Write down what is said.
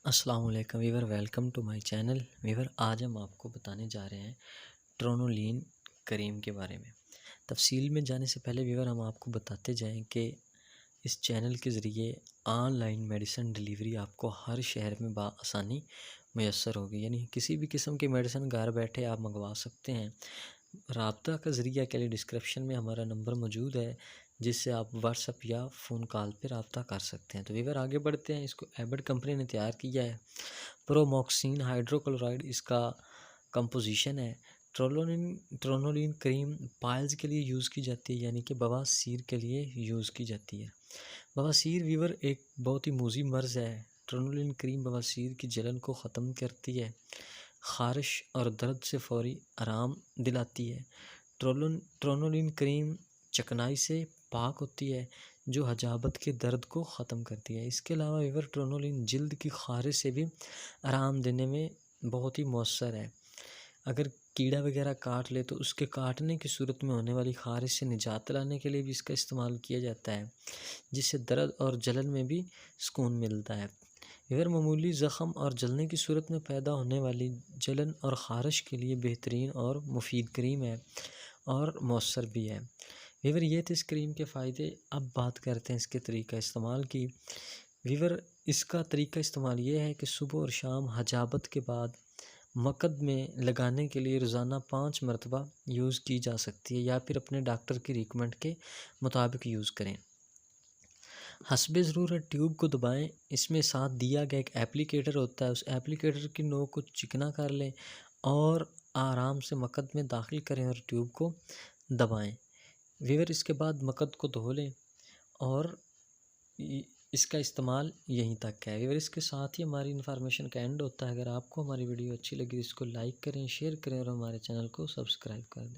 अस्सलाम वालेकुम viewer, welcome to my channel. Viewer, आज हम आपको बताने जा रहे हैं ट्रोनोलिन क्रीम के बारे में। तफसील में जाने से पहले वीवर हम आपको बताते जाएं कि इस चैनल के ज़रिए ऑनलाइन मेडिसिन डिलीवरी आपको हर शहर में बआसानी मैसर होगी, यानी किसी भी किस्म की मेडिसिन घर बैठे आप मंगवा सकते हैं। राब्ता का ज़रिया के लिए डिस्क्रिप्शन में हमारा नंबर मौजूद है, जिससे आप व्हाट्सअप या फ़ोन कॉल पे रब्ता कर सकते हैं। तो वीवर आगे बढ़ते हैं। इसको एबड कंपनी ने तैयार किया है। प्रोमोक्सिन हाइड्रोक्लोराइड इसका कंपोजिशन है। ट्रोनोलिन क्रीम पाइल्स के लिए यूज़ की जाती है, यानी कि बवासीर के लिए यूज़ की जाती है। बवासीर वीवर एक बहुत ही मूजी मर्ज़ है। ट्रोनोलिन क्रीम बवासीर की जलन को ख़त्म करती है, ख़ारिश और दर्द से फ़ौरी आराम दिलाती है। ट्रोनोलिन क्रीम चिकनाई से पाक होती है, जो हजाबत के दर्द को ख़त्म करती है। इसके अलावा वीवर ट्रोनोलिन जल्द की ख़ारिश से भी आराम देने में बहुत ही मौसर है। अगर कीड़ा वगैरह काट ले तो उसके काटने की सूरत में होने वाली ख़ारिश से निजात दिलाने के लिए भी इसका इस्तेमाल किया जाता है, जिससे दर्द और जलन में भी सुकून मिलता है। वीवर मामूली ज़ख़म और जलने की सूरत में पैदा होने वाली जलन और ख़ारिश के लिए बेहतरीन और मुफीद क्रीम है और मौसर भी है। वीवर ये थे इस क्रीम के फ़ायदे। अब बात करते हैं इसके तरीक़ा इस्तेमाल की। वीवर इसका तरीक़ा इस्तेमाल ये है कि सुबह और शाम हजाबत के बाद मकद में लगाने के लिए रोज़ाना 5 मरतबा यूज़ की जा सकती है, या फिर अपने डॉक्टर की रिकमेंड के मुताबिक यूज़ करें। हस्बे ज़रूरत ट्यूब को दबाएं। इसमें साथ दिया गया एक एप्लीकेटर होता है, उस एप्लीकेटर की नोक को चिकना कर लें और आराम से मकद में दाखिल करें और ट्यूब को दबाएं। वीवर इसके बाद मकद को धो लें और इसका इस्तेमाल यहीं तक है। वीवर इसके साथ ही हमारी इन्फॉर्मेशन का एंड होता है। अगर आपको हमारी वीडियो अच्छी लगी तो इसको लाइक करें, शेयर करें और हमारे चैनल को सब्सक्राइब कर दें।